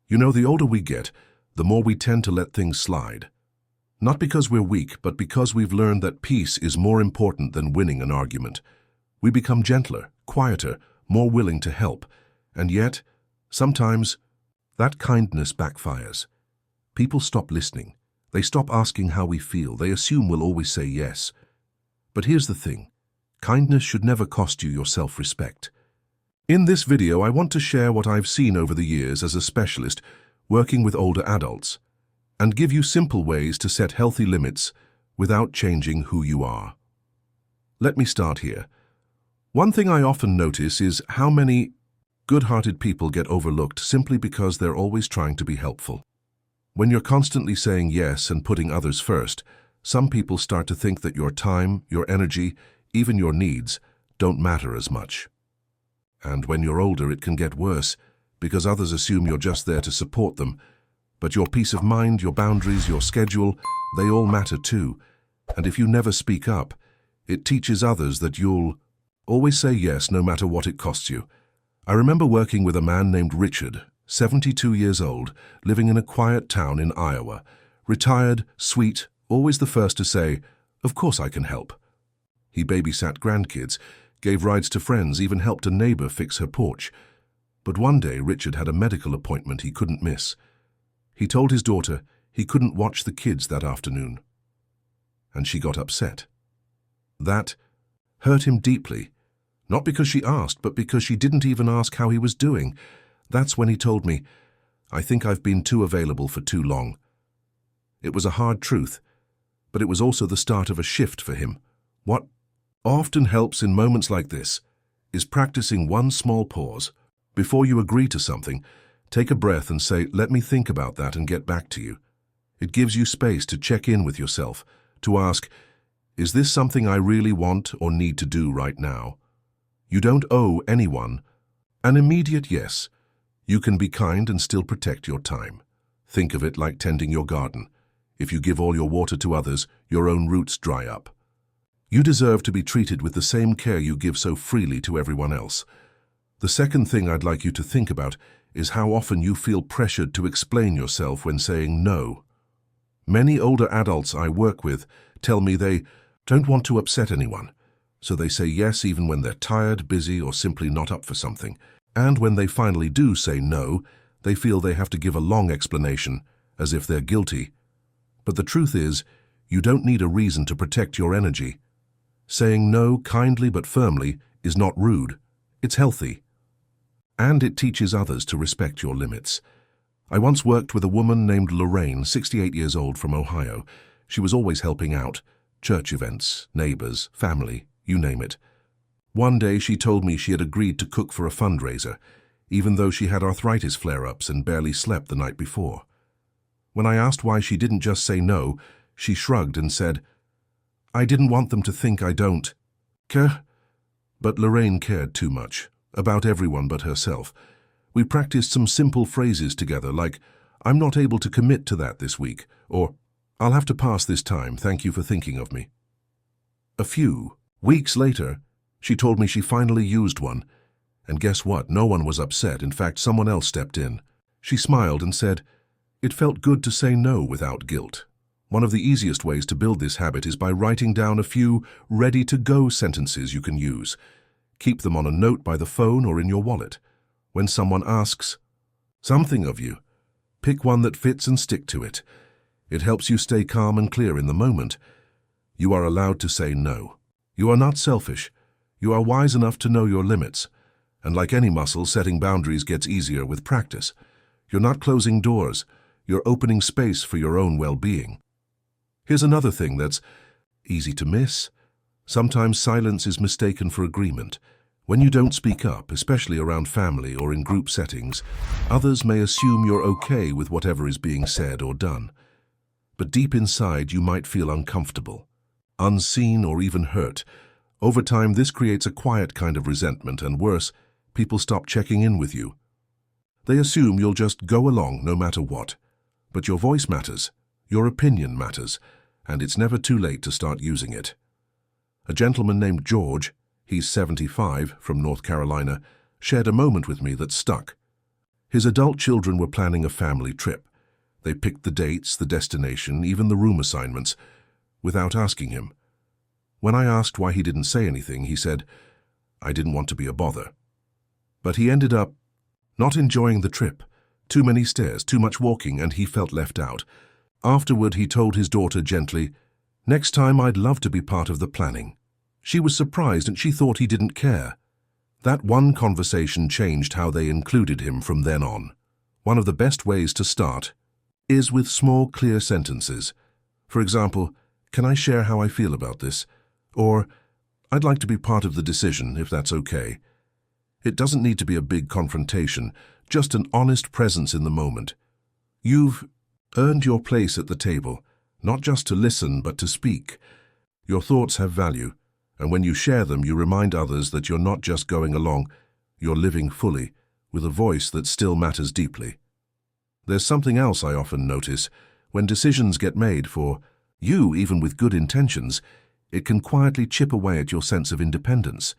You know, the older we get, the more we tend to let things slide. Not because we're weak, but because we've learned that peace is more important than winning an argument. We become gentler, quieter, more willing to help. And yet, sometimes, that kindness backfires. People stop listening. They stop asking how we feel. They assume we'll always say yes. But here's the thing. Kindness should never cost you your self-respect. In this video, I want to share what I've seen over the years as a specialist working with older adults, and give you simple ways to set healthy limits without changing who you are. Let me start here. One thing I often notice is how many good-hearted people get overlooked simply because they're always trying to be helpful. When you're constantly saying yes and putting others first, some people start to think that your time, your energy, even your needs don't matter as much. And when you're older, it can get worse because others assume you're just there to support them. But your peace of mind, your boundaries, your schedule, they all matter too. And if you never speak up, it teaches others that you'll always say yes no matter what it costs you. I remember working with a man named Richard, 72 years old, living in a quiet town in Iowa. Retired, sweet, always the first to say, "Of course I can help." He babysat grandkids, gave rides to friends, even helped a neighbor fix her porch. But one day Richard had a medical appointment he couldn't miss. He told his daughter he couldn't watch the kids that afternoon. And she got upset. That hurt him deeply, not because she asked, but because she didn't even ask how he was doing. That's when he told me, "I think I've been too available for too long." It was a hard truth, but it was also the start of a shift for him. What often helps in moments like this is practicing one small pause. Before you agree to something, take a breath and say, "Let me think about that and get back to you." It gives you space to check in with yourself, to ask, is this something I really want or need to do right now? You don't owe anyone an immediate yes. You can be kind and still protect your time. Think of it like tending your garden. If you give all your water to others, your own roots dry up. You deserve to be treated with the same care you give so freely to everyone else. The second thing I'd like you to think about is how often you feel pressured to explain yourself when saying no. Many older adults I work with tell me they don't want to upset anyone, so they say yes even when they're tired, busy, or simply not up for something. And when they finally do say no, they feel they have to give a long explanation, as if they're guilty. But the truth is, you don't need a reason to protect your energy. Saying no kindly but firmly is not rude. It's healthy. And it teaches others to respect your limits. I once worked with a woman named Lorraine, 68 years old, from Ohio. She was always helping out. Church events, neighbors, family, you name it. One day she told me she had agreed to cook for a fundraiser, even though she had arthritis flare-ups and barely slept the night before. When I asked why she didn't just say no, she shrugged and said, "I didn't want them to think I don't care." But Lorraine cared too much, about everyone but herself. We practiced some simple phrases together like, "I'm not able to commit to that this week," or "I'll have to pass this time, thank you for thinking of me." A few weeks later, she told me she finally used one. And guess what? No one was upset. In fact, someone else stepped in. She smiled and said, "It felt good to say no without guilt." One of the easiest ways to build this habit is by writing down a few ready-to-go sentences you can use. Keep them on a note by the phone or in your wallet. When someone asks something of you, pick one that fits and stick to it. It helps you stay calm and clear in the moment. You are allowed to say no. You are not selfish. You are wise enough to know your limits. And like any muscle, setting boundaries gets easier with practice. You're not closing doors. You're opening space for your own well-being. Here's another thing that's easy to miss. Sometimes silence is mistaken for agreement. When you don't speak up, especially around family or in group settings, others may assume you're okay with whatever is being said or done. But deep inside, you might feel uncomfortable, unseen, or even hurt. Over time, this creates a quiet kind of resentment, and worse, people stop checking in with you. They assume you'll just go along no matter what. But your voice matters, your opinion matters, and it's never too late to start using it. A gentleman named George, he's 75, from North Carolina, shared a moment with me that stuck. His adult children were planning a family trip. They picked the dates, the destination, even the room assignments, without asking him. When I asked why he didn't say anything, he said, "I didn't want to be a bother." But he ended up not enjoying the trip. Too many stairs, too much walking, and he felt left out. Afterward, he told his daughter gently, "Next time I'd love to be part of the planning." She was surprised and she thought he didn't care. That one conversation changed how they included him from then on. One of the best ways to start is with small, clear sentences. For example, "Can I share how I feel about this?" Or, "I'd like to be part of the decision, if that's okay." It doesn't need to be a big confrontation, just an honest presence in the moment. You've earned your place at the table, not just to listen, but to speak. Your thoughts have value, and when you share them, you remind others that you're not just going along, you're living fully, with a voice that still matters deeply. There's something else I often notice. When decisions get made for you, even with good intentions, it can quietly chip away at your sense of independence.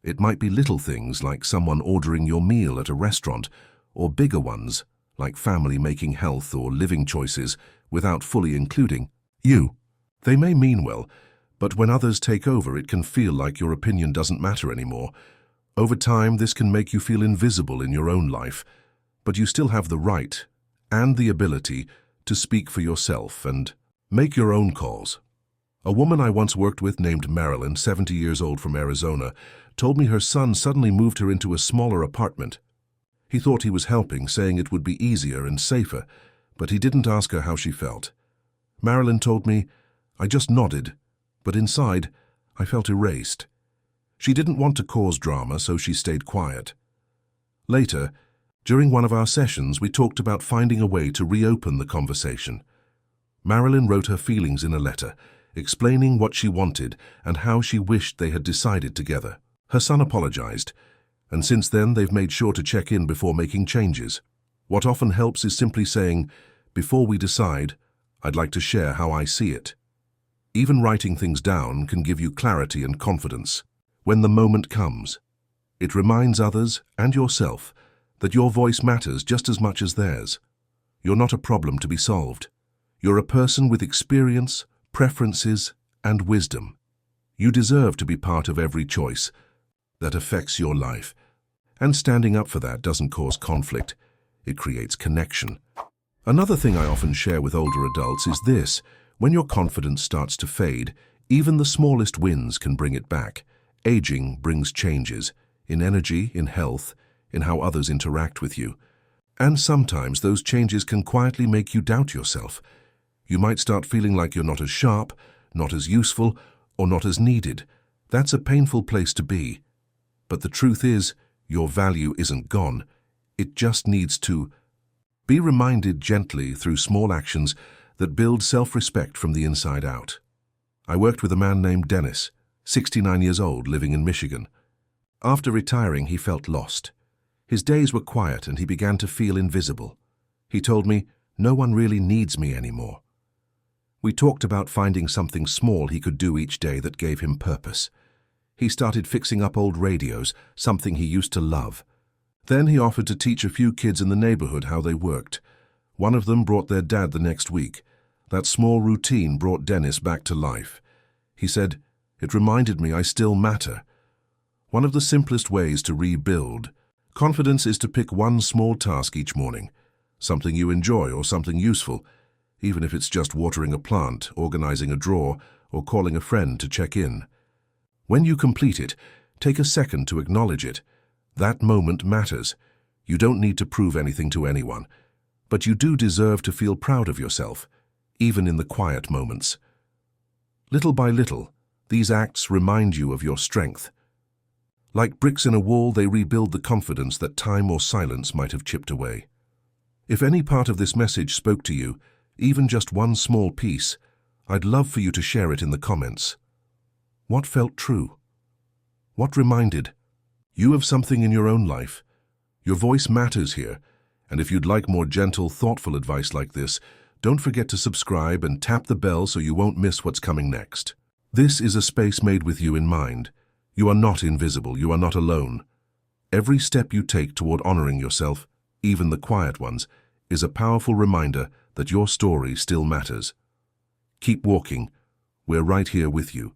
It might be little things like someone ordering your meal at a restaurant, or bigger ones like family making health or living choices without fully including you. They may mean well, but when others take over, it can feel like your opinion doesn't matter anymore. Over time, this can make you feel invisible in your own life, but you still have the right and the ability to speak for yourself and make your own calls. A woman I once worked with named Marilyn, 70 years old from Arizona, told me her son suddenly moved her into a smaller apartment. He thought he was helping, saying it would be easier and safer, but he didn't ask her how she felt. Marilyn told me, "I just nodded, but inside, I felt erased." She didn't want to cause drama, so she stayed quiet. Later, during one of our sessions, we talked about finding a way to reopen the conversation. Marilyn wrote her feelings in a letter, explaining what she wanted and how she wished they had decided together. Her son apologized, and since then they've made sure to check in before making changes. What often helps is simply saying, "Before we decide, I'd like to share how I see it." Even writing things down can give you clarity and confidence. When the moment comes, it reminds others and yourself that your voice matters just as much as theirs. You're not a problem to be solved. You're a person with experience, preferences, and wisdom. You deserve to be part of every choice that affects your life. And standing up for that doesn't cause conflict. It creates connection. Another thing I often share with older adults is this: when your confidence starts to fade, even the smallest wins can bring it back. Aging brings changes in energy, in health, in how others interact with you. And sometimes those changes can quietly make you doubt yourself. You might start feeling like you're not as sharp, not as useful, or not as needed. That's a painful place to be. But the truth is, your value isn't gone. It just needs to be reminded gently through small actions that build self-respect from the inside out. I worked with a man named Dennis, 69 years old, living in Michigan. After retiring, he felt lost. His days were quiet and he began to feel invisible. He told me, "No one really needs me anymore." We talked about finding something small he could do each day that gave him purpose. He started fixing up old radios, something he used to love. Then he offered to teach a few kids in the neighborhood how they worked. One of them brought their dad the next week. That small routine brought Dennis back to life. He said, "It reminded me I still matter." One of the simplest ways to rebuild confidence is to pick one small task each morning, something you enjoy or something useful, even if it's just watering a plant, organizing a drawer, or calling a friend to check in. When you complete it, take a second to acknowledge it. That moment matters. You don't need to prove anything to anyone, but you do deserve to feel proud of yourself, even in the quiet moments. Little by little, these acts remind you of your strength. Like bricks in a wall, they rebuild the confidence that time or silence might have chipped away. If any part of this message spoke to you, even just one small piece, I'd love for you to share it in the comments. What felt true? What reminded you of something in your own life? Your voice matters here, and if you'd like more gentle, thoughtful advice like this, don't forget to subscribe and tap the bell so you won't miss what's coming next. This is a space made with you in mind. You are not invisible, you are not alone. Every step you take toward honoring yourself, even the quiet ones, is a powerful reminder that your story still matters. Keep walking. We're right here with you.